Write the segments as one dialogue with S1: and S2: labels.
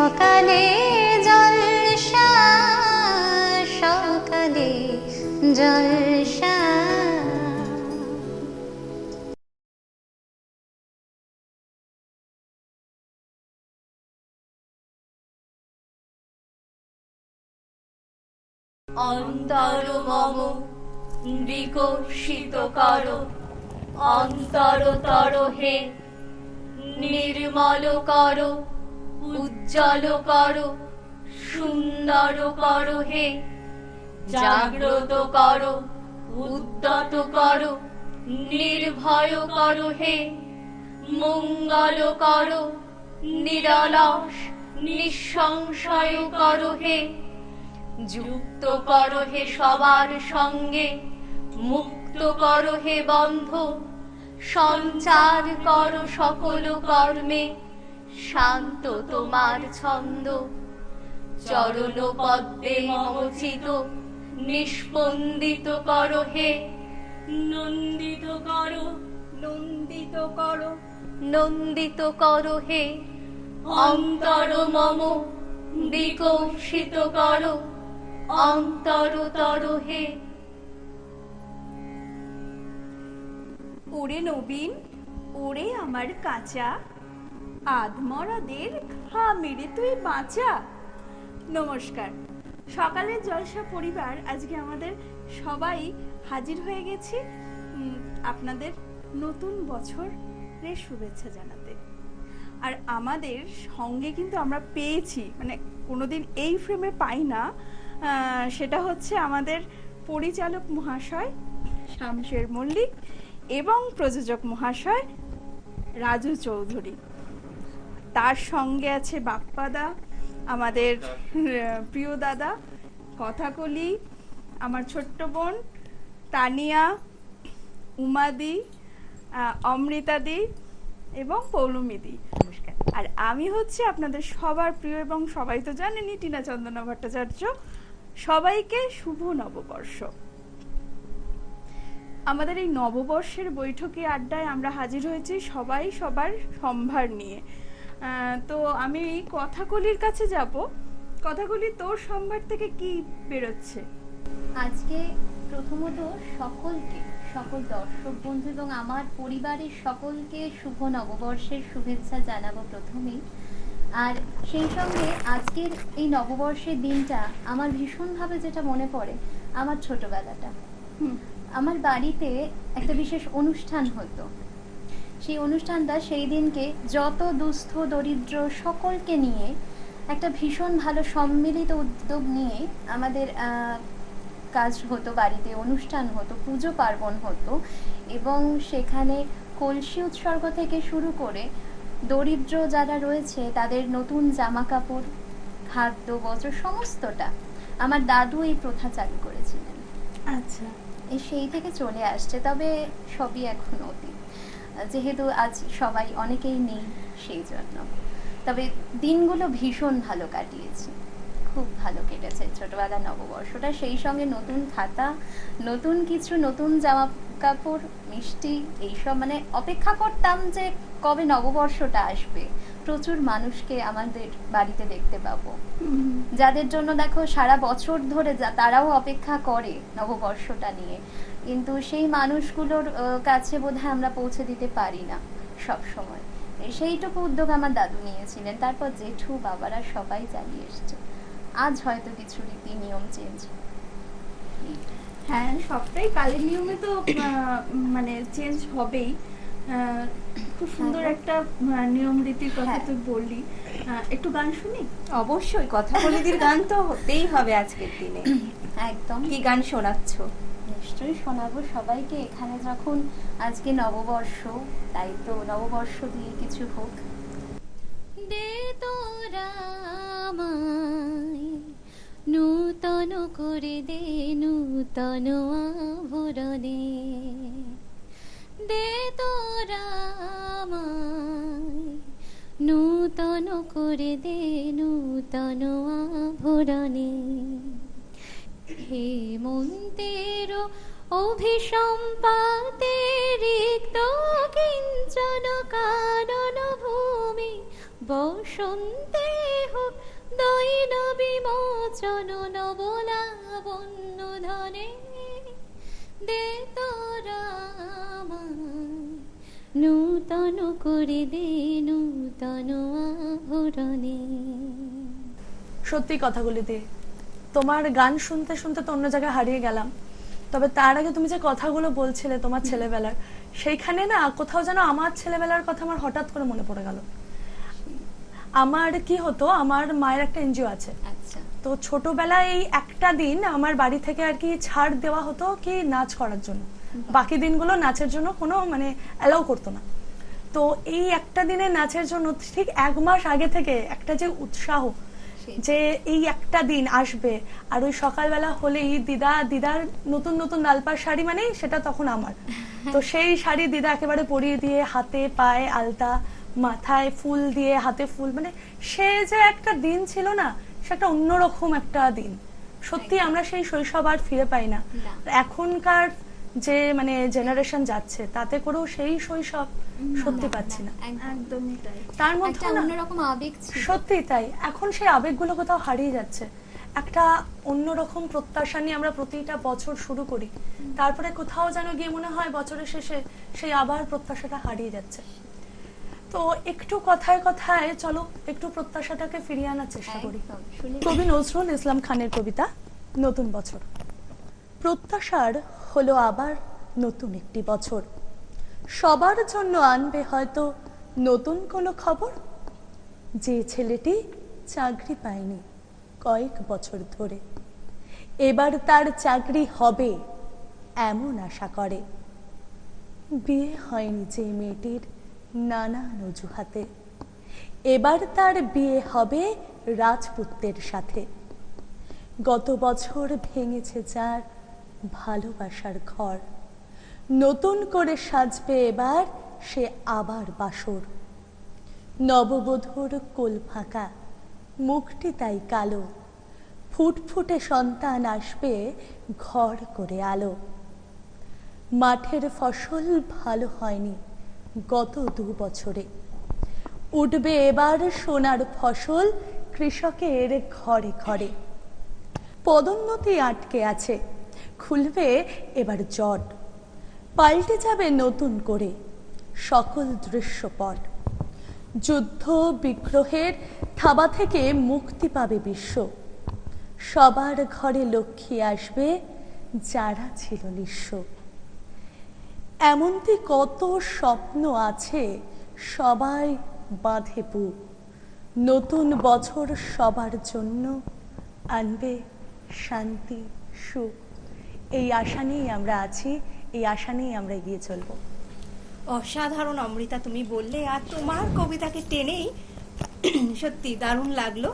S1: সকালে জলসা, সকালে জলসা।
S2: অন্তর মম বিকশিত কর, অন্তরতর হে নির্মল কর, উজ্জ্বল কর, সুন্দর কর হে, জাগ্রত কর, উদ্যত কর, নির্ভয় কর হে, মঙ্গল কর, নিরলস নিঃসংশয় কর হে, যুক্ত কর হে সবার সঙ্গে, মুক্ত কর হে বন্ধ, সঞ্চার কর সকল কর্মে, শান্ত তোমার ছন্দ, চরণ পদ্মে মমচিত নিষ্পন্দিত কর হে, নন্দিত কর, নন্দিত কর, নন্দিত কর হে, অন্তর মম বিকশিত কর, অন্তরতর হে।
S3: ওরে নবীন, ওরে আমার কাঁচা, আধমরাদের ঘা মেরে তুই বাঁচা। নমস্কার। সকালের জলসা পরিবার আজকে আমাদের সবাই হাজির হয়ে গেছি আপনাদের নতুন বছরের শুভেচ্ছা জানাতে। আর আমাদের সঙ্গে কিন্তু আমরা পেয়েছি, মানে কোনোদিন এই ফ্রেমে পাই না, সেটা হচ্ছে আমাদের পরিচালক মহাশয় শামশের মল্লিক এবং প্রযোজক মহাশয় রাজু চৌধুরী। তার সঙ্গে আছে বাপ্পাদা, আমাদের প্রিয় দাদা, কথাকলি, আমার ছোট্ট বোন তানিয়া, উমাদি, অমৃতাদি এবং পৌলমিদি। নমস্কার। আর আমি হচ্ছে আপনাদের সবার প্রিয় এবং সবাই তো জানেনই টিনা চন্দনা ভট্টাচার্য। সবাইকে শুভ নববর্ষ। আমাদের এই নববর্ষের বৈঠকে আড্ডায় আমরা হাজির হয়েছি সবাই সবার সম্ভার নিয়ে। তো আমি কথাকলির কাছে যাব। কথাকলি, তোর সম্ভার থেকে কি বেরোচ্ছে?
S4: আজকে প্রথমত সকলকে, সকল দর্শক বন্ধু এবং আমার পরিবারের সকলকে শুভ নববর্ষের শুভেচ্ছা জানাবো প্রথমেই। আর সেই সঙ্গে আজকের এই নববর্ষের দিনটা আমার ভীষণভাবে যেটা মনে পড়ে আমার ছোটবেলাটা। আমার বাড়িতে একটা বিশেষ অনুষ্ঠান হতো। সেই অনুষ্ঠানটা সেই দিনকে যত দুস্থ দরিদ্র সকলকে নিয়ে একটা ভীষণ ভালো সম্মিলিত উদ্যোগ নিয়ে আমাদের কাজ হতো, বাড়িতে অনুষ্ঠান হতো, পুজো পার্বণ হতো এবং সেখানে কলসি উৎসর্গ থেকে শুরু করে দরিদ্র যারা রয়েছে তাদের নতুন জামা কাপড়, খাদ্য, বস্ত্র সমস্তটা আমার দাদু এই প্রথা চালু করেছিলেন।
S3: আচ্ছা।
S4: সেই থেকে চলে আসছে, তবে সবই এখন অতীত, যেহেতু আজ সবাই অনেকেই নেই সেই জন্য। তবে দিনগুলো ভীষণ ভালো কাটিয়েছি, খুব ভালো কেটেছে ছোটবেলার নববর্ষটা। সেই সঙ্গে নতুন খাতা, নতুন কিছু, নতুন জামা কাপড়, মিষ্টি, এইসব মানে অপেক্ষা করতাম যে কবে নববর্ষটা আসবে। প্রচুর মানুষকে আমাদের বাড়িতে দেখতে পাবো যাদের জন্য দেখো সারা বছর ধরে তারাও অপেক্ষা করে নববর্ষটা নিয়ে, কিন্তু সেই মানুষগুলোর কাছে বোধহয় আমরা পৌঁছে দিতে পারি না সব সময়। সেইটুকু উদ্যোগ আমার দাদু নিয়েছিলেন, তারপর জেঠু, বাবারা সবাই চালিয়ে এসছে। আজ হয়তো কিছু রীতি নিয়ম চেঞ্জ।
S3: হ্যাঁ, সবটাই কালের নিয়মে তো মানে চেঞ্জ হবেই। খুব সুন্দর একটা নিয়ম রীতির কথা তুই বললি। একটু গান শুনি?
S5: অবশ্যই, কথাকলিদের গান তো হতেই হবে আজকের দিনে।
S4: একদম।
S5: কি গান শোনাচ্ছ?
S4: নিশ্চয়ই শোনাবো সবাইকে। এখানে যখন আজকে নববর্ষ, তাই তো নববর্ষ দিয়ে কিছু হোক। দে তোরা আমায় নূতন করে দে, নূতন আভরণে, দে তোরা আমায় নূতন করে দে, নূতন আভরণে, হেমন্তের অভিসম্পাতে রিক্ত কিঞ্চন কানন ভূমি, বসন্তে হোক
S2: বিমোচন নবলাবণ্য ধনে দে তোরা নূতন করে দে নূতন আভরণে।
S6: সত্যি কথাগুলি দিয়ে তোমার গান শুনতে শুনতে তো অন্য জায়গায় হারিয়ে গেলাম। তবে তার আগে তুমি যে কথাগুলো বলছিলে তোমার ছেলেবেলার, সেইখানে না কোথাও যেন আমার ছেলেবেলার কথা আমার হঠাৎ করে মনে পড়ে গেল। আমার কি হতো, আমার মায়ের একটা এনজিও আছে।
S2: আচ্ছা,
S6: তো ছোটবেলায় এই একটা দিন আমার বাড়ি থেকে আর কি ছাড় দেওয়া হতো কি নাচ করার জন্য, বাকি দিনগুলো নাচের জন্য কোনো মানে অ্যালাউ করতো না। তো এই একটা দিনের নাচের জন্য ঠিক 1 মাস আগে থেকে একটা যে উৎসাহ যে এই একটা দিন আসবে, আর ওই সকালবেলা হলেই দিদার নতুন নতুন লালপাড় শাড়ি, মানে সেটা তখন আমার, তো সেই শাড়ি দিদা একেবারে পরিয়ে দিয়ে, হাতে পায়ে আলতা, মাথায় ফুল দিয়ে, হাতে ফুল, মানে সে যে একটা দিন ছিল না, সে একটা অন্যরকম একটা দিন। সত্যি আমরা সেই শৈশব আর ফিরে পাই না। এখনকার যে মানে জেনারেশন যাচ্ছে তাতে করেও সেই শৈশব সত্যি পাচ্ছি না।
S3: একদমই তাই।
S6: তার মধ্যে
S2: একটা
S6: না
S2: অন্যরকম আবেগ ছিল।
S6: সত্যি তাই, এখন সেই আবেগগুলো কোথাও হারিয়ে যাচ্ছে। একটা অন্যরকম প্রত্যাশা নিয়ে আমরা প্রতিটা বছর শুরু করি, তারপরে কোথাও যেন গিয়ে মনে হয় বছরের শেষে সেই আবার প্রত্যাশাটা হারিয়ে যাচ্ছে। তো একটু কথায় কথায় চলো একটু প্রত্যাশাটাকে ফিরিয়ে আনার চেষ্টা করি।
S2: একদম, শুনি।
S6: কবি নজরুল ইসলাম খানের কবিতা নতুন বছর। প্রত্যাশার হলো আবার নতুন একটি বছর, সবার জন্য আনবে হয়তো নতুন কোনো খবর। যে ছেলেটি চাকরি পায়নি কয়েক বছর ধরে, এবার তার চাকরি হবে এমন আশা করে। বিয়ে হয়নি যে মেয়েটির নানান অজুহাতে, এবার তার বিয়ে হবে রাজপুত্রের সাথে। গত বছর ভেঙেছে যার ভালোবাসার ঘর, নতুন করে সাজবে এবার সে আবার বাসর। নববধূর কোল ফাঁকা, মুখটি তাই কালো, ফুটফুটে সন্তান আসবে ঘর করে আলো। মাঠের ফসল ভালো হয়নি গত 2 বছরে, উঠবে এবার সোনার ফসল কৃষকের ঘরে ঘরে। পদোন্নতি আটকে আছে, খুলবে এবার জট, পাল্টে যাবে নতুন করে সকল দৃশ্যপট। যুদ্ধ বিগ্রহের থাবা থেকে মুক্তি পাবে বিশ্ব, সবার ঘরে লক্ষ্মী আসবে যারা ছিল নিঃস্ব। এমনটি কত স্বপ্ন আছে সবাই বাঁধে বুক, নতুন বছর সবার জন্য আনবে শান্তি সুখ। এই আশা নিয়েই আমরা আছি, এই আশা নিয়েই আমরা এগিয়ে চলবো।
S5: অসাধারণ অমৃতা তুমি বললে, আর তোমার কবিতাকে টেনেই সত্যি দারুণ লাগলো।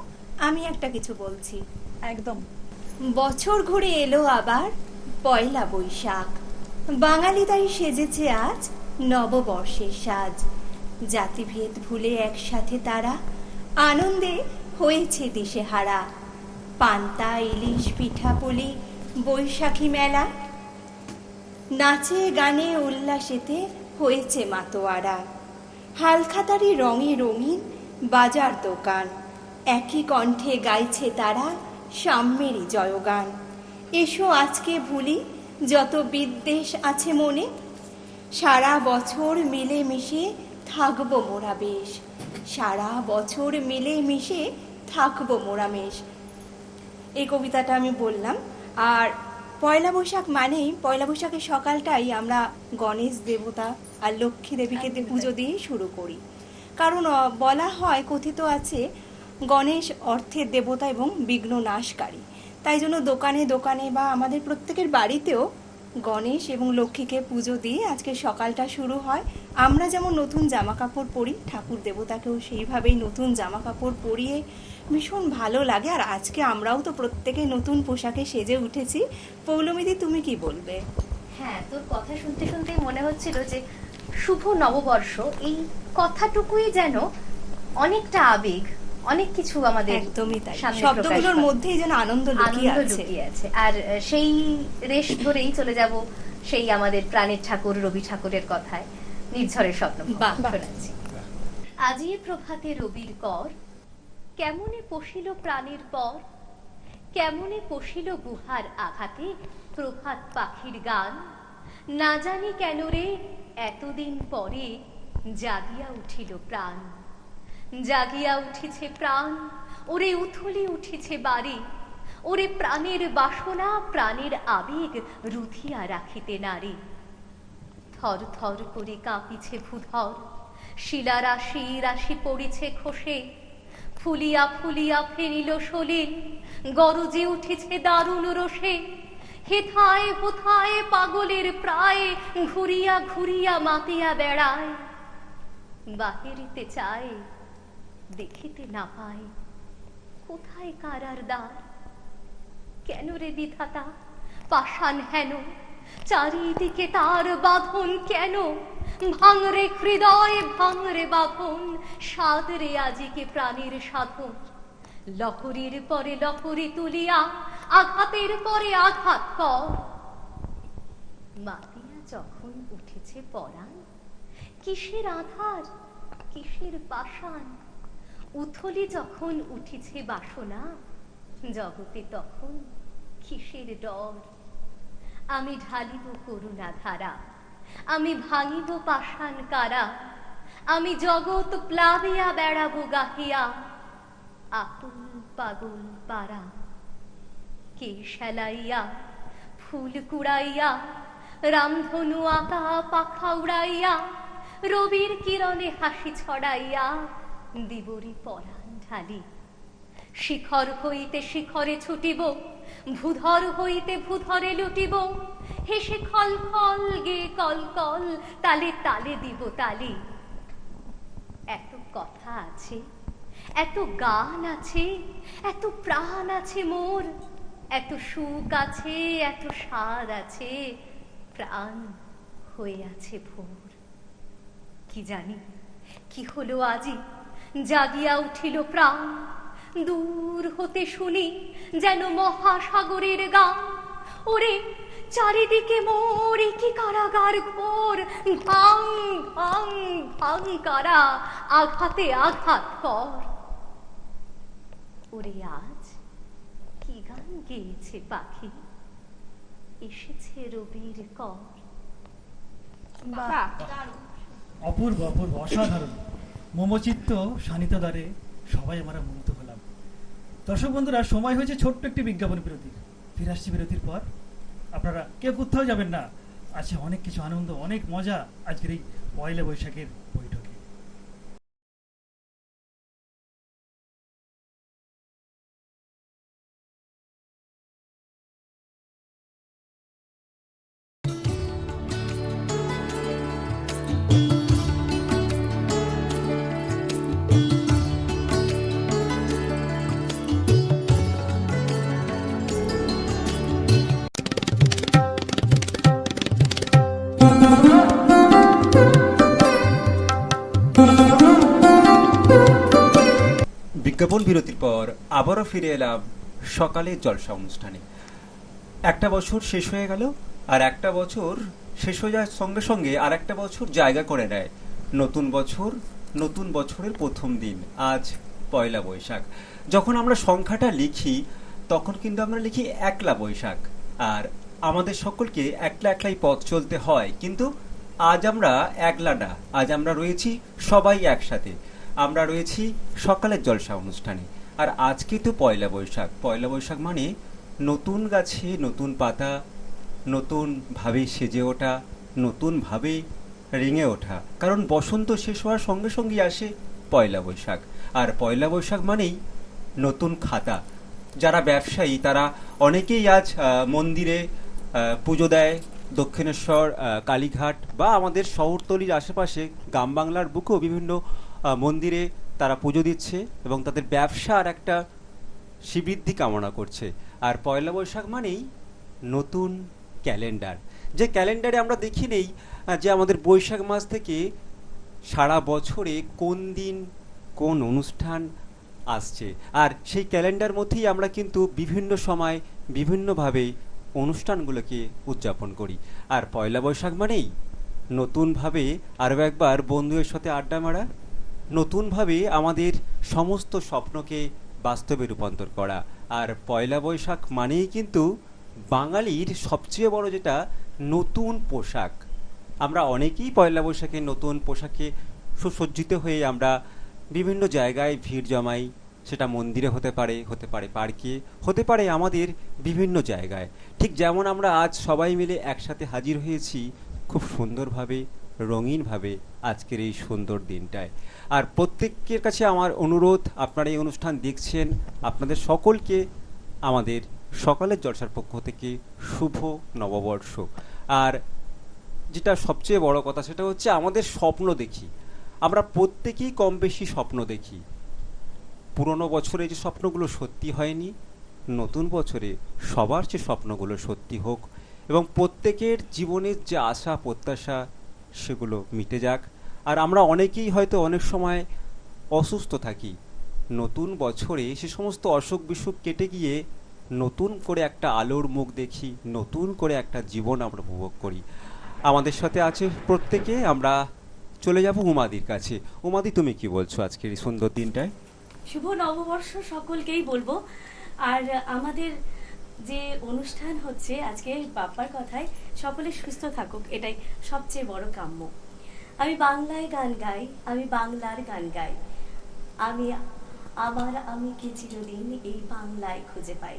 S5: আমি একটা কিছু বলছি।
S6: একদম।
S5: বছর ঘুরে এলো আবার পয়লা বৈশাখ, বাঙালি তাই সেজেছে আজ নববর্ষের সাজ। জাতিভেদ ভুলে একসাথে তারা আনন্দে হয়েছে দিশেহারা। পান্তা ইলিশ পিঠাপুলি বৈশাখী মেলা, নাচে গানে উল্লাসেতে হয়েছে মাতোয়ারা। হালখাতারি রঙে রঙিন বাজার দোকান, একই কণ্ঠে গাইছে তারা সাম্যেরই জয়গান। এসো আজকে ভুলি যত বিদ্বেষ আছে মনে, সারা বছর মিলে মিশে থাকবো মোরা বেশ। সারা বছর মিলে মিশে থাকবো মোরা বেশ। এই কবিতাটা আমি বললাম। আর পয়লা বৈশাখ মানেই পয়লা বৈশাখের সকালটাই আমরা গণেশ দেবতা আর লক্ষ্মী দেবীকে পুজো দিয়ে শুরু করি। কারণ বলা হয়, কথিত আছে, গণেশ অর্থের দেবতা এবং বিঘ্ন নাশকারী। তাই জন্য দোকানে দোকানে বা আমাদের প্রত্যেকের বাড়িতেও গণেশ এবং লক্ষ্মীকে পুজো দিয়ে আজকে সকালটা শুরু হয়। আমরা যেমন নতুন জামা কাপড় পরি, ঠাকুর দেবতাকেও সেইভাবেই নতুন জামা কাপড় পরিয়ে ভীষণ ভালো লাগে। আর আজকে আমরাও তো প্রত্যেকে নতুন পোশাকে সেজে উঠেছি। পৌলমিদি, তুমি কি বলবে?
S4: হ্যাঁ, তোর কথা শুনতে শুনতে মনে হচ্ছিল যে শুভ নববর্ষ, এই কথাটুকুই যেন অনেকটা আবেগ, অনেক কিছু আমাদের
S5: একদমই তাই,
S4: সামনে
S5: শব্দগুলোর
S4: প্রকাশ পায়।
S5: মধ্যেই যেন আনন্দ লুকিয়ে
S4: আনন্দ
S5: আছে।
S4: লুকিয়ে আছে। আর সেই রেশ ধরেই চলে যাব সেই আমাদের প্রাণের ঠাকুর রবি ঠাকুরের কথায়, নির্ঝরের স্বপ্ন
S5: বাহ।
S4: শোনাচ্ছি। আজি প্রভাতে রবির কর,
S7: কেমনে পশিল প্রাণের পর, কেমনে পশিল গুহার আঘাতে প্রভাত পাখির গান। না জানি কেন রে এতদিন পরে জাগিয়া উঠিল প্রাণ। জাগিয়া উঠিছে প্রাণ, ওরে উথলি উঠিছে বাড়ি। ওরে প্রাণের বাসনা, প্রাণের আবেগ রুধিয়া রাখিতে নারী। থর থর করে কাঁপিছে ভূধর, শিলা রাশি রাশি পড়িছে খসে। ফুলিয়া ফুলিয়া ফেরিল সলিল, গরজে উঠেছে দারুণ রোষে। হেথায় হোথায় পাগলের প্রায়, ঘুরিয়া ঘুরিয়া মাতিয়া বেড়ায়। বাহিরিতে চায় দেখিতে না পায়, কোথায় কারার দ্বার। কেন রে বিধাতা পাষাণ হেন, চারিদিকে তার বাঁধন কেন। ভাঙরে হৃদয় ভাঙরে বাঁধন, সাদরে আজিকে প্রাণীর সাধন। লহরীর পরে লহরী তুলিয়া, আঘাতের পরে আঘাত কর। মাতিয়া যখন উঠেছে পরাণ, কিসের আধার কিসের পাষাণ। উথলি যখন উঠিছে বাসনা, জগতে তখন কিসের ডর। আমি ঢালিব করুণা ধারা, আমি ভাঙিব পাষাণ কারা। আমি জগৎ প্লাবিয়া বেড়াবো গাহিয়া, আকুল পাগল পারা। কে সেলাইয়া ফুল কুড়াইয়া, রামধনু আঁকা পাখা উড়াইয়া। রবির কিরণে হাসি ছড়াইয়া, দিবরি পরাণ ঢালি। শিখর হইতে শিখরে ছুটিব, ভূধর হইতে ভূধরে লুটিব। হেসে খল খল গে কল কল, তালে তালে দিব তালি। এত কথা আছে, এত গান আছে, এত প্রাণ আছে মোর। এত সুখ আছে, এত স্বাদ আছে, প্রাণ হয়ে আছে ভোর। কি জানি কি হলো আজি, জাগিয়া উঠিল প্রাণ। দূর হতে শুনি যেন মহাসাগরের গান। ওরে চারিদিকে মোর কি কারাগার ঘোর। ভাঙ ভাঙ ভাঙ কারা, আঘাতে আঘাত কর। ওরে আজ কি গান গেয়েছে পাখি, এসেছে রবির কর।
S3: বাহ,
S8: অপূর্ব অপূর্ব, অসাধারণ। মমচিত্ত শানিত দ্বারে সবাই আমরা মুগ্ধ হলাম। দর্শক বন্ধুরা, সময় হয়েছে ছোট্ট একটি বিজ্ঞাপন বিরতির। ফিরে আসছি বিরতির পর। আপনারা কেউ কোথাও যাবেন না, আছে অনেক কিছু আনন্দ, অনেক মজা আজকের এই পয়লা বৈশাখের বৈঠকে।
S9: বিজ্ঞাপন বিরতির পর আবারও ফিরে এলাম সকালের জলসা অনুষ্ঠানে। একটা বছর শেষ হয়ে গেল, আর একটা বছর শেষ হয়ে যাওয়ার সঙ্গে সঙ্গে আর একটা বছর জায়গা করে নেয়। নতুন বছর, নতুন বছরের প্রথম দিন, আজ পয়লা বৈশাখ। যখন আমরা সংখ্যাটা লিখি তখন কিন্তু আমরা লিখি একলা বৈশাখ, আর আমাদের সকলকে একলা একলাই পথ চলতে হয়। কিন্তু আজ আমরা একলা না, আজ আমরা রয়েছি সবাই একসাথে। আমরা রয়েছি সকালের জলসা অনুষ্ঠানে। আর আজকে তো পয়লা বৈশাখ। পয়লা বৈশাখ মানে নতুন গাছে নতুন পাতা, নতুনভাবে সেজে ওঠা, নতুনভাবে রেঙে ওঠা। কারণ বসন্ত শেষ হওয়ার সঙ্গে সঙ্গেই আসে পয়লা বৈশাখ। আর পয়লা বৈশাখ মানেই নতুন খাতা। যারা ব্যবসায়ী তারা অনেকেই আজ মন্দিরে পুজো দেয়। দক্ষিণেশ্বর, কালীঘাট বা আমাদের শহরতলির আশেপাশে গ্রাম বাংলার বুকেও বিভিন্ন মন্দিরে তারা পুজো দিচ্ছে এবং তাদের ব্যবসার একটা শ্রীবৃদ্ধি কামনা করছে। আর পয়লা বৈশাখ মানেই নতুন ক্যালেন্ডার, যে ক্যালেন্ডারে আমরা দেখি নেই যে আমাদের বৈশাখ মাস থেকে সারা বছরে কোন দিন কোন অনুষ্ঠান আসছে। আর সেই ক্যালেন্ডার মধ্যেই আমরা কিন্তু বিভিন্ন সময় বিভিন্নভাবে অনুষ্ঠানগুলোকে উদযাপন করি। আর পয়লা বৈশাখ মানেই নতুনভাবে আরও একবার বন্ধুদের সাথে আড্ডা মারা, নতুনভাবে আমাদের সমস্ত স্বপ্নকে বাস্তবে রূপান্তর করা। আর পয়লা বৈশাখ মানেই কিন্তু বাঙালির সবচেয়ে বড় যেটা নতুন পোশাক। আমরা অনেকেই পয়লা বৈশাখে নতুন পোশাকে সুসজ্জিত হয়ে আমরা বিভিন্ন জায়গায় ভিড় জমাই। সেটা মন্দিরে হতে পারে পার্কে, হতে পারে আমাদের বিভিন্ন জায়গায়। ঠিক যেমন আমরা আজ সবাই মিলে একসাথে হাজির হয়েছি খুব সুন্দরভাবে, রঙিনভাবে আজকের এই সুন্দর দিনটায়। আর প্রত্যেকের কাছে আমার অনুরোধ, আপনারা এই অনুষ্ঠান দেখছেন, আপনাদের সকলকে আমাদের সকালের জলসার পক্ষ থেকে শুভ নববর্ষ। আর যেটা সবচেয়ে বড় কথা সেটা হচ্ছে আমাদের স্বপ্ন দেখি, আমরা প্রত্যেকেই কম বেশি স্বপ্ন দেখি। পুরনো বছরে যে স্বপ্নগুলো সত্যি হয়নি, নতুন বছরে সবার যে স্বপ্নগুলো সত্যি হোক এবং প্রত্যেকের জীবনের যে আশা প্রত্যাশা সেগুলো মিটে যাক। আর আমরা অনেকেই হয়তো অনেক সময় অসুস্থ থাকি, নতুন বছরে সে সমস্ত অসুখ বিসুখ কেটে গিয়ে নতুন করে একটা আলোর মুখ দেখি, নতুন করে একটা জীবন আমরা উপভোগ করি। আমাদের সাথে আছে প্রত্যেকে, আমরা চলে যাব উমাদির কাছে। উমাদি, তুমি কি বলছো আজকের এই সুন্দর দিনটায়?
S5: শুভ নববর্ষ সকলকেই বলবো। আর আমাদের যে অনুষ্ঠান হচ্ছে আজকে, বাপ্পার কথায় সকলে সুস্থ থাকুক, এটাই সবচেয়ে বড় কাম্য। আমি বাংলায় গান গাই, আমি বাংলার গান গাই, আমি কি চিরদিন এই বাংলায় খুঁজে পাই।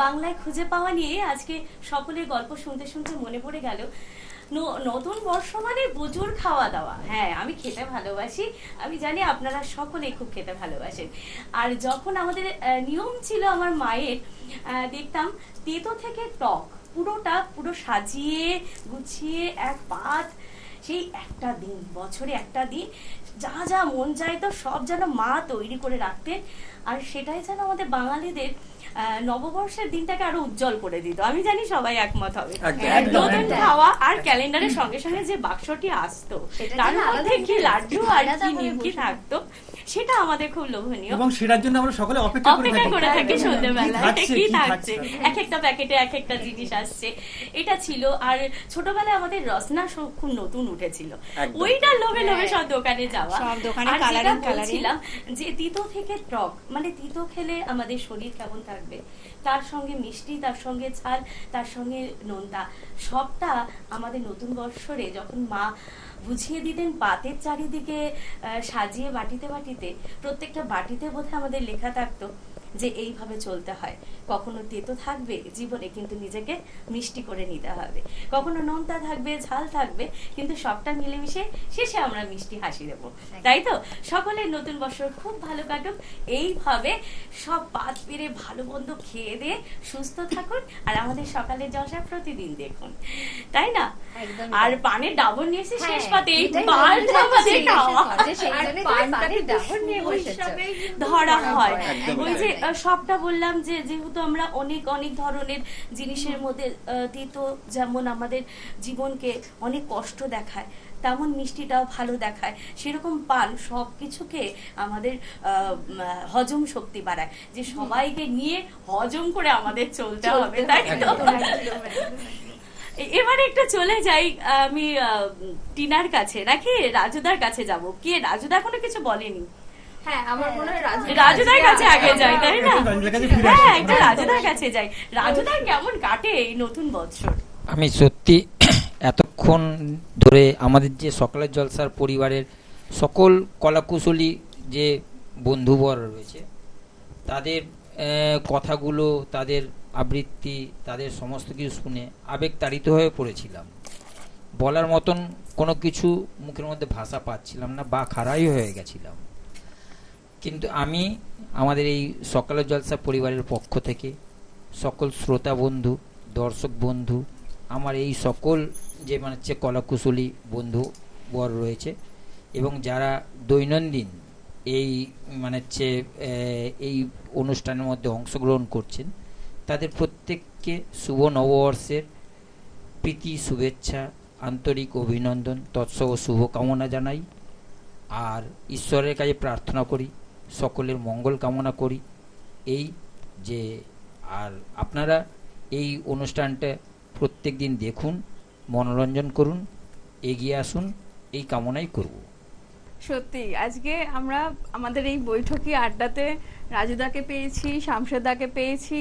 S5: বাংলায় খুঁজে পাওয়া নিয়ে আজকে সকলের গল্প শুনতে শুনতে মনে পড়ে গেল নতুন বর্ষ মানে প্রচুর খাওয়া দাওয়া। হ্যাঁ, আমি খেতে ভালোবাসি, আমি জানি আপনারা সকলেই খুব খেতে ভালোবাসেন। আর যখন আমাদের নিয়ম ছিল আমার মায়ের, দেখতাম তেতো থেকে টক পুরো সাজিয়ে গুছিয়ে এক পাত, সেই একটা দিন, বছরে একটা দিন যা যা মন চাইতো সব যেন মা তৈরি করে রাখতেন। আর সেটাই যেন আমাদের বাঙালিদের নববর্ষের দিনটাকে আরো উজ্জ্বল করে দিত। আমি জানি সবাই একমত হবে। নতুন খাওয়া আর ক্যালেন্ডারের সঙ্গে সঙ্গে যে বাক্সটি আসতো, তার মধ্যে কি লাড্ডু আর কি নিমকি থাকতো, সেটা আমাদের খুব লোভনীয়
S8: এবং সেটার জন্য আমরা সকলে অপেক্ষা
S5: করে থাকি সন্ধ্যেবেলা কি থাকছে, এক একটা প্যাকেটে এক একটা জিনিস আসছে, এটা ছিল। আর ছোটবেলায় আমাদের রসনা খুব নতুন উঠেছিল, ওইটা লোভে লোভে সব দোকানে যাওয়া। আর যেটা বলছিলাম যে তিতো থেকে টক, মানে তিতো খেলে আমাদের শরীর কেমন থাকবে, তার সঙ্গে মিষ্টি, তার সঙ্গে ঝাল, তার সঙ্গে নোনতা, সবটা আমাদের নতুন বৎসরে যখন মা বুঝিয়ে দিতেন পাতের চারিদিকে সাজিয়ে বাটিতে বাটিতে, প্রত্যেকটা বাটিতে বোধহয় আমাদের লেখা থাকতো যে এইভাবে চলতে হয়, কখনো তেতো থাকবে জীবনে কিন্তু নিজেকে মিষ্টি করে নিতে হবে, কখনো নোনতা থাকবে, ঝাল থাকবে, কিন্তু সবটা মিলেমিশে শেষে আমরা মিষ্টি হাসি দেবো। তাই তো সকলের নতুন বছর খুব ভালো কাটুক, এইভাবে সব পাত পেরে ভালো মন্দ খেয়ে দিয়ে সুস্থ থাকুন। আর আমাদের সকালের জলসা প্রতিদিন দেখুন, তাই না? আর পানের ডাবর নিয়ে এসে শেষ পাতে এই পানটা আমাদের খাওয়া ধরা হয়। ওই যে সবটা বললাম যে যেহেতু আমরা অনেক অনেক ধরনের জিনিসের মধ্যে তিতো যেমন আমাদের জীবনকে অনেক কষ্ট দেখায়, তেমন মিষ্টিটাও ভালো দেখায়, সেরকম পান সবকিছুকে আমাদের হজম শক্তি বাড়ায়, যে সবাইকে নিয়ে হজম করে আমাদের চলতে হবে, তাই তো? এবারে একটু চলে যাই আমি টিনার কাছে, নাকি রাজুদার কাছে যাব? কে রাজুদা এখনো কিছু বলেনি?
S4: হ্যাঁ, আমার মনে হয়
S5: রাজুদার কাছে আগে যাই, তাই না? হ্যাঁ, একটা রাজুদার কাছে যাই। রাজুদার কেমন কাটে এই নতুন বছর?
S10: আমি সত্যি এতক্ষণ ধরে আমাদের যে সকালের জলসার পরিবারের সকল কলাকুশলী যে বন্ধুবর রয়েছে, তাদের কথাগুলো, তাদের আবৃত্তি, তাদের সমস্ত কিছু শুনে আবেগতাড়িত হয়ে পড়েছিলাম। বলার মতন কোনো কিছু মুখের মধ্যে ভাষা পাচ্ছিলাম না, বা খাড়াই হয়ে গেছিলাম। কিন্তু আমি আমাদের এই সকালের জলসা পরিবারের পক্ষ থেকে সকল শ্রোতা বন্ধু, দর্শক বন্ধু, আমার এই সকল যে মানে হচ্ছে কলাকুশলী বন্ধু বর রয়েছে এবং যারা দৈনন্দিন এই মানে হচ্ছে এই অনুষ্ঠানের মধ্যে অংশগ্রহণ করছেন, তাদের প্রত্যেককে শুভ নববর্ষের প্রীতি, শুভেচ্ছা, আন্তরিক অভিনন্দন, তৎসহ শুভকামনা জানাই। আর ঈশ্বরের কাছে প্রার্থনা করি, সকলের মঙ্গল কামনা করি। এই যে আর আপনারা এই অনুষ্ঠানটা প্রত্যেক দিন দেখুন, মনোরঞ্জন করুন, এগিয়ে আসুন, এই কামনাই করব।
S3: সত্যি আজকে আমরা আমাদের এই বৈঠকি আড্ডাতে রাজুদাকে পেয়েছি, শামশেদাকে পেয়েছি,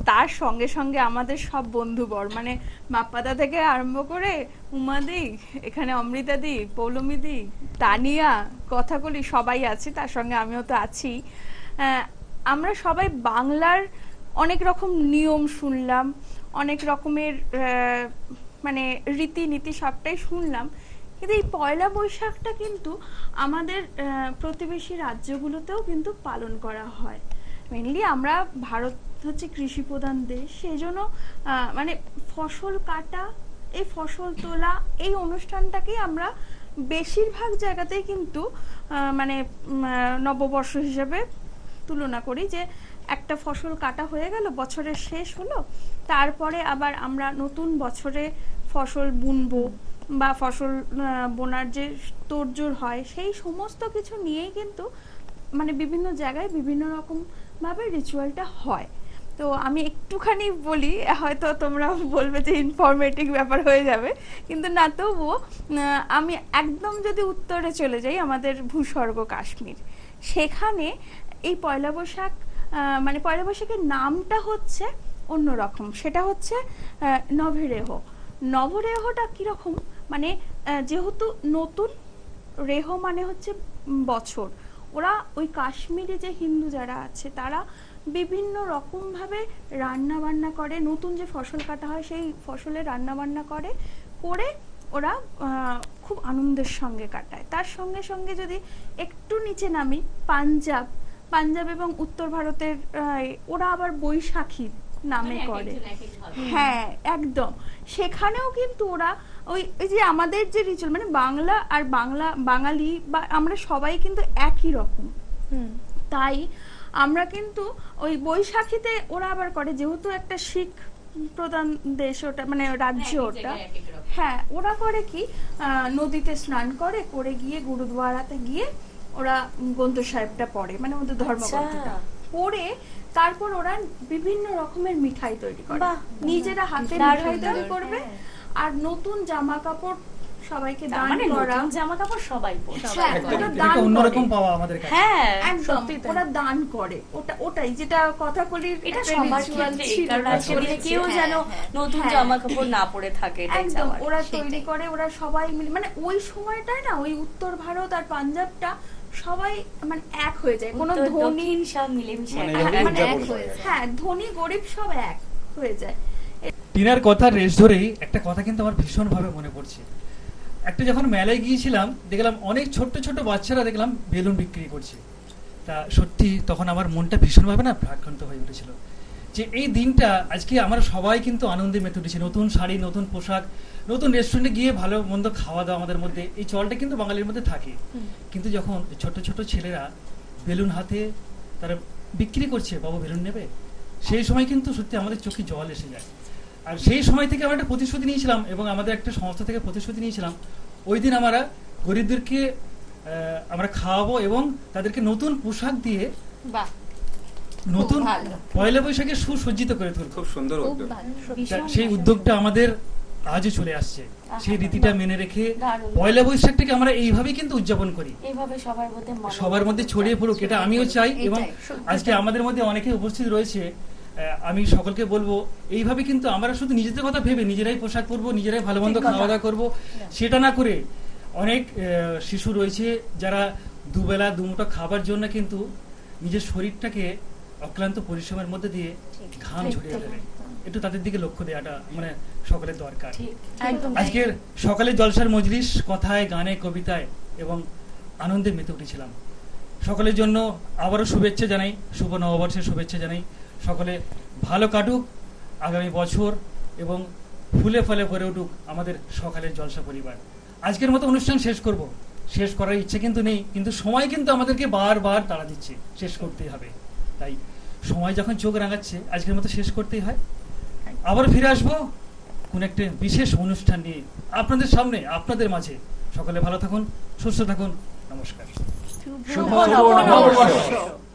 S3: তার সঙ্গে সঙ্গে আমাদের সব বন্ধুবর, মানে বাপ্পাদা থেকে আরম্ভ করে উমাদি, এখানে অমৃতাদি, পৌলমীদি, তানিয়া, কথাকলি সবাই আছে, তার সঙ্গে আমিও তো আছি। আমরা সবাই বাংলার অনেক রকম নিয়ম শুনলাম, অনেক রকমের মানে রীতিনীতি সবটাই শুনলাম, কিন্তু এই পয়লা বৈশাখটা কিন্তু আমাদের প্রতিবেশী রাজ্যগুলোতেও কিন্তু পালন করা হয়। মেনলি আমরা ভারত হচ্ছে কৃষি প্রধান দেশ, সেই জন্য মানে ফসল কাটা, এই ফসল তোলা, এই অনুষ্ঠানটাকেই আমরা বেশিরভাগ জায়গাতেই কিন্তু মানে নববর্ষ হিসেবে তুলনা করি, যে একটা ফসল কাটা হয়ে গেল, বছরের শেষ হলো, তারপরে আবার আমরা নতুন বছরে ফসল বুনবো বা ফসল বোনার যে তোড়জোড় হয়, সেই সমস্ত কিছু নিয়েই কিন্তু মানে বিভিন্ন জায়গায় বিভিন্ন রকম ভাবে রিচুয়ালটা হয়। তো আমি একটুখানি বলি, হয়তো তোমরা বলবে যে ইনফরমেটিভ ব্যাপার হয়ে যাবে, কিন্তু না, তবুও আমি একদম যদি উত্তরে চলে যাই, আমাদের ভূস্বর্গ কাশ্মীর, সেখানে এই পয়লা বৈশাখ মানে পয়লা বৈশাখের নামটা হচ্ছে অন্যরকম, সেটা হচ্ছে নভেরেহ। নবরেহটা কিরকম, মানে যেহেতু নতুন, রেহ মানে হচ্ছে বছর, ওরা ওই কাশ্মীরে যে হিন্দু যারা আছে তারা বিভিন্ন রকম ভাবে রান্না বান্না করে, নতুন যে ফসল কাটা হয় সেই ফসলে রান্না বান্না করে ওরা খুব আনন্দের সঙ্গে কাটায়। তার সঙ্গে সঙ্গে যদি একটু নিচে নামি, পাঞ্জাব এবং উত্তর ভারতের ওরা আবার বৈশাখী নামে করে, হ্যাঁ একদম, সেখানেও কিন্তু ওরা ওই যে আমাদের যে রিচুয়াল, মানে বাংলা আর বাঙালি বা আমরা সবাই কিন্তু একই রকম, তাই আমরা কিন্তু ওই বৈশাখীতে ওরা আবার করে, যেহেতু একটা শিখ প্রধান দেশ ওটা, মানে রাজ্য ওটা, হ্যাঁ ওরা করে কি নদীতে স্নান করে গিয়ে গুরুদুয়ারাতে গিয়ে ওরা গ্রন্থ সাহেবটা পড়ে, মানে ওদের ধর্মগ্রন্থটা পড়ে, তারপর ওরা বিভিন্ন রকমের মিঠাই তৈরি করে, নিজেরা হাতে মিঠাই তৈরি করবে, আর নতুন জামা কাপড় সবাইকে দান করা,
S7: জামা কাপড় সবাই
S8: অন্যরকম পাওয়া আমাদের কাছে,
S3: হ্যাঁ একদম ওরা দান করে, ওটাই যেটা কথা বলি,
S7: এটা সবার ক্ষেত্রে, কারণ আজকে দিনে কেউ যেন নতুন জামা কাপড় না পরে থাকে,
S3: একদম ওরা তৈরি করে, ওরা সবাই মিলে, মানে ওই সময়টায় না ওই উত্তর ভারত আর পাঞ্জাবটা সবাই মানে এক হয়ে যায়, কোনো ধনী
S7: সব মিলেমিশে
S3: মানে এক হয়ে যায়, হ্যাঁ ধনী গরিব সব এক হয়ে যায়।
S8: টিনার কথার রেশ ধরেই একটা কথা কিন্তু আমার ভীষণ ভাবে মনে পড়ছে। একটা যখন মেলায় গিয়েছিলাম, দেখলাম অনেক ছোট্ট ছোট্ট বাচ্চারা দেখলাম বেলুন বিক্রি করছে। তা সত্যি তখন আমার মনটা ভীষণভাবে না ভারাক্রান্ত হয়ে উঠেছিল, যে এই দিনটা আজকে আমরা সবাই কিন্তু আনন্দে মেতে উঠেছি, নতুন শাড়ি, নতুন পোশাক, নতুন রেস্টুরেন্টে গিয়ে ভালো মন্দ খাওয়া দাওয়া, আমাদের মধ্যে এই চলটা কিন্তু বাঙালির মধ্যে থাকে। কিন্তু যখন ছোট ছোট ছেলেরা বেলুন হাতে তারা বিক্রি করছে, বাবু বেলুন নেবে, সেই সময় কিন্তু সত্যি আমাদের চোখে জল এসে যায়। আর সেই সময় থেকে আমরা একটা প্রতিশ্রুতি নিয়েছিলাম, এবং আমাদের একটা সংস্থা থেকে প্রতিশ্রুতি নিয়েছিলাম, ওই দিন আমরা গরিবদেরকে আমরা খাওয়াবো এবং তাদেরকে নতুন পোশাক দিয়ে নতুন পয়লা বৈশাখে সুসজ্জিত করে তুলব।
S9: খুব সুন্দর উদ্যোগ।
S8: সেই উদ্যোগটা আমাদের আজও চলে আসছে, সেই রীতিটা মেনে রেখে পয়লা বৈশাখটাকে আমরা এইভাবে কিন্তু উদযাপন করি, সবার মধ্যে ছড়িয়ে পড়ুক, এটা আমিও চাই। এবং আজকে আমাদের মধ্যে অনেকে উপস্থিত রয়েছে, আমি সকলকে বলবো এইভাবে কিন্তু আমরা শুধু নিজেদের কথা ভেবে নিজেরাই পোশাক পরবো, নিজেরাই ভালো মন্দ খাওয়া দাওয়া করবো, সেটা না করে অনেক শিশু রয়েছে যারা দুবেলা দুমুঠো খাবার জন্য কিন্তু নিজের শরীরটাকে অক্লান্ত পরিশ্রমের মধ্যে দিয়ে ঘাম ঝরিয়ে দেবে, একটু তাদের দিকে লক্ষ্য দেওয়াটা মানে সকলের দরকার। আজকের সকালে জলসার মজলিস কথায়, গানে, কবিতায় এবং আনন্দে মেতে উঠেছিলাম। সকলের জন্য আবারও শুভেচ্ছা জানাই, শুভ নববর্ষের শুভেচ্ছা জানাই। সকলে ভালো কাটুক আগামী বছর এবং ফুলে ফলে ভরে উঠুক আমাদের সকালের জলসা পরিবার। আজকের মতো অনুষ্ঠান শেষ করার ইচ্ছে কিন্তু নেই, কিন্তু সময় কিন্তু আমাদেরকে বারবার তাড়া দিচ্ছে, শেষ করতেই হবে। তাই সময় যখন চোখ রাঙাচ্ছে আজকের মতো শেষ করতেই হয়। আবার ফিরে আসবো কোন একটা বিশেষ অনুষ্ঠান নিয়ে আপনাদের সামনে, আপনাদের মাঝে। সকলে ভালো থাকুন, সুস্থ থাকুন, নমস্কার।
S3: শুভ নববর্ষ।